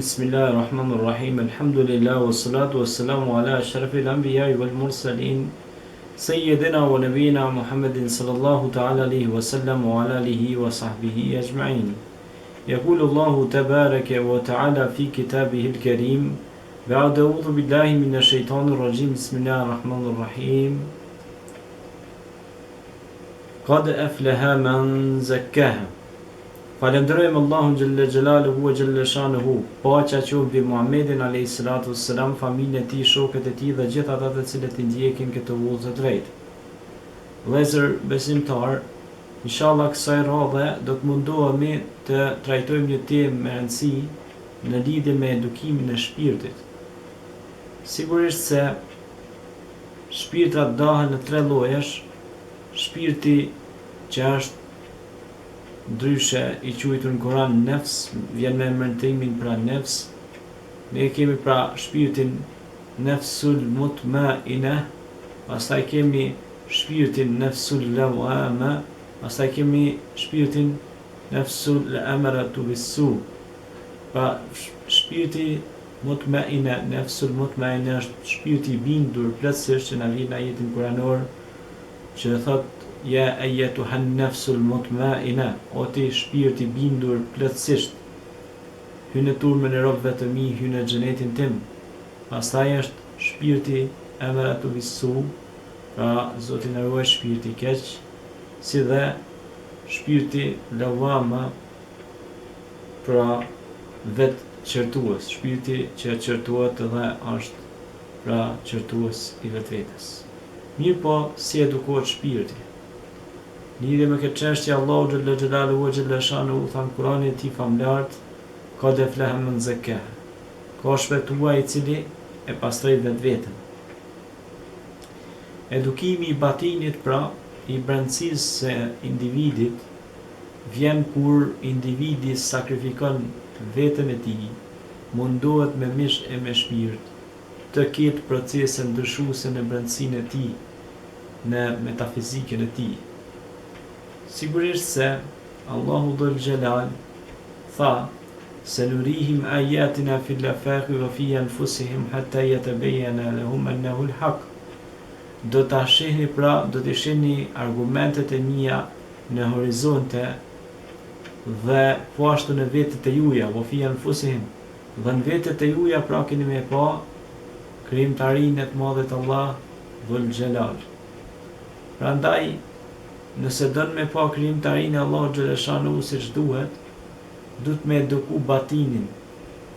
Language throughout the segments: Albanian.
Bismillahirrahmanirrahim. Alhamdulillah wassalatu wassalamu ala ashrafil anbiya'i wal mursalin sayyidina wa nabiyina Muhammadin sallallahu ta'ala alayhi wa sallam wa ala alihi wa sahbihi ajma'in. يقول الله تبارك وتعالى في كتابه الكريم بعد أعوذ بالله من الشيطان الرجيم بسم الله الرحمن الرحيم قد أفلح من زكاها. Falenderojmë Allahun Gjelle Gjelaluhu wa Gjelle Shanuhu, paqja qoftë mbi Muhammedin alayhi salatu wassalam, familjen e tij, shokët e tij dhe gjithë ata të cilët i ndjekin këtë udhë të drejtë. Vëllezër besimtar, inshallah kësaj radhe do të mundohemi të trajtojmë një temë me rëndësi në lidhje me edukimin e shpirtit. Sigurisht se shpirtrat ndahen në tre llojesh: shpirti që është ndryshe i quajtur në Kur'an nefs, vjen me emërtimin pra nefs. Ne kemi pra shpirtin nefsul mutmaina, pastaj kemi shpirtin nefsul lawama, pastaj kemi shpirtin nefsul amaratu bisu. Pra shpirti mutmaina, nefsul mutmaina është shpirti i bindur plotësisht, që na vjen në ajetin kuranor që thot ja ayyatuhan nafsul mutmaina, o ti shpirti bindur plotësisht, hynë në turmën e robëve të mi, hynë në xhenetin tim. Pastaj është shpirti amaratu bisu, pra Zoti na ruaj shpirti keq, si dhe shpirti lawama, pra vet qertues, shpirti që qertuat dhe është pra qertues i vetvetes. Mirë po, si edukohet shpirti? Lidhje me këtë çështje, Allahu Gjelle Gjelaluhu wa Gjelle Shanuhu than Kur'ani i tij famlart, qad aflaha man zakkaha, ka shpëtuar i cili e pastroi vetveten. Edukimi i batinit, pra i brendësisë së individit, vjen kur individi sakrifikon veten e tij, mundohet me mish e me shpirt të ketë procese ndryshuese në brendësinë e tij, në metafizikën e tij. Sigurisht se Allahu Dhul Jalal tha se nurihim ayatina fil afaqi wa fi anfusihim hatta yatabayyana lahum annahu al-haq. Do ta shihni, pra do të shihni argumentet e mia në horizonte dhe po ashtu në vetët e juaja, wa fi anfusihim, dhe në vetët e juaja, pra keni me pa krijimtarinë e të madhet Allah Dhul Jalal. Prandaj nëse dënë me pa krijimtarinë e Allah Gjelle Shanuhu siç duhet, duhet me eduku batinin,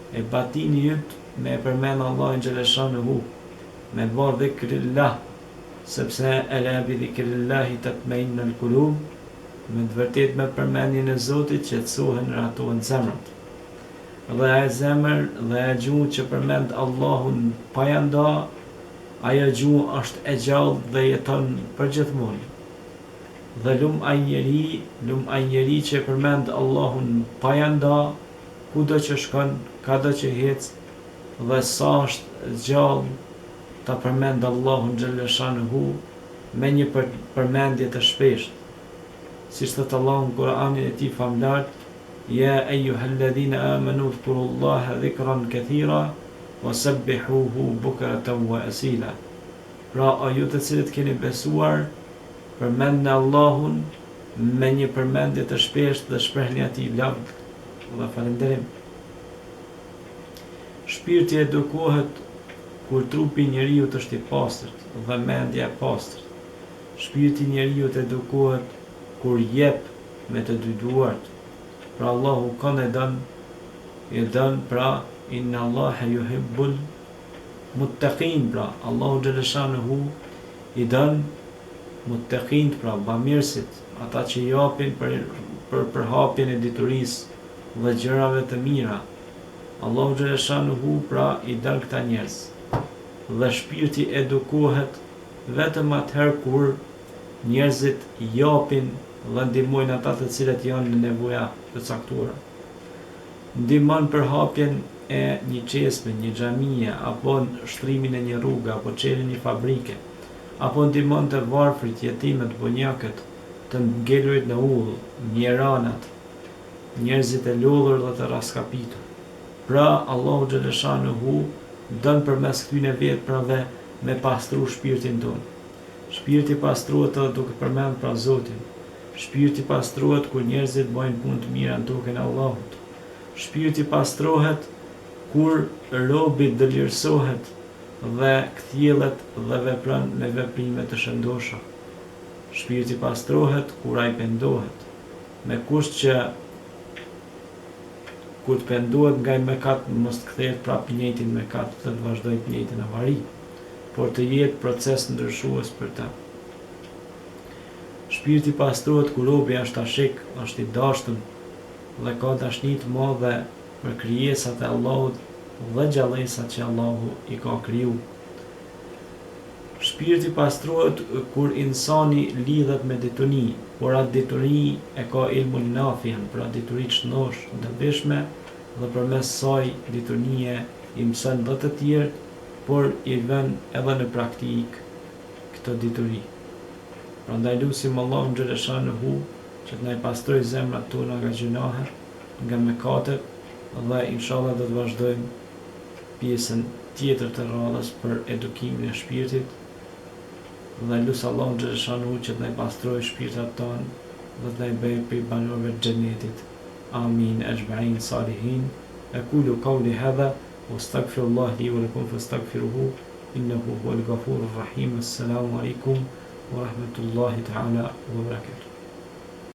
e batini jyt me përmend Allahin Gjelle Shanuhu, me bë dhikrillah, sepse ala bi dhikrillahi tatma'innul qulub, me të vërtet me përmendjen e Zotit qetësohen, ratohen zemrat. Dhe e zemër dhe e gjuhë që përmend Allahun pa ja nda, ajo gjuhë është e gjallë dhe jeton përgjithmonë. Dhe lum ai njeri që përmend Allahun pa ja nda, kudo që shkon, kado që hec, dhe sa është gjallë ta përmend Allahun Gjelle Shanuhu me një përmendje të shpeshtë. Siç thot Allahu në Kur'anin e tij famlart, ja ayyuhalladhina amanu dhkurullaha dhikran kathira wasabbihuhu bukratan wa asila. Pra o ju të cilët keni besuar, përmendni Allahun me një përmendje të shpeshtë dhe shprehni atij lavd dhe falënderim. Shpirti edukohet kur trupi i njeriu është i pastërt dhe mendja e pastërt. Shpirti i njeriu edukohet kur jep me të dy duart. Pra Allahu kanë e dën, pra inna Allaha yuhibbul muttaqin, pra Allahu Gjelle Shanuhu i dën muttaqin, pra bamirësit, ata që japin për përhapjen e diturisë dhe gjërave të mira. Allahu Gjelle Shanuhu pra i dën këta njerëz. Dhe shpirti edukohet vetëm atëherë kur njerëzit japin dhe ndihmojnë ata të cilët janë në nevoja të caktuara. Ndihmon për hapjen e një çesme, një xhamie, apo shtrimin e një rruge, apo çeljen e një fabrike, apo ndihmon të varfrit, jetimet, bonjakët, të ngelurit në udhë, mjeranat, njerëzit e lodhur dhe të raskapitur. Pra Allahu xhaleshanuhu don përmes këtyre veprave me pastru shpirtin tonë. Shpirti pastrohet edhe duke përmend pra Zotin. Shpirti pastrohet kur njerëzit bëjnë punë të mira në tokën e Allahut. Shpirti pastrohet kur robi dëlirsohet dhe kthjellet dhe vepron me veprime të shëndosha. Shpirti pastrohet kur ai pendohet, me kusht që kur të pendohet nga i mëkat mos të kthehet prapë njëjtin mëkat dhe të vazhdojë të njëjtën avari, por të jetë proces ndryshues për ta. Shpirti pastrohet kur robi është ashik, është i dashtëm dhe ka dashni të madhe për krijesat e Allahut dhe gjallësat që Allahu i ka kriju. Shpirti pastrohet kur insani lidhet me dituni, por atë dituri e ka ilmun nafian, pra dituri të shëndosh, dobishme, dhe përmes saj ditunie i mëson dhe të tjerë, por i vën edhe në praktik këtë dituri. Prandaj lutim Allahun xhaleshanuhu që të na pastrojë zemrat tona nga gjunahet, nga mëkatet, dhe inshallah do të vazhdojmë pjesën tjetër të radhës për edukimin e shpirtit. Dhe lusë Allahun xhaleshanuhu që të na pastrojë shpirtat tonë dhe të na bëjë prej banorëve të xhenetit. Amin ajma'in salihin. Aqulu qawli hadha wastaghfirullah li wa lakum fastaghfiruhu innahu huwal ghafurur rahim. Assalamu alaikum wa rahmatullahi ta'ala wa barakatuh.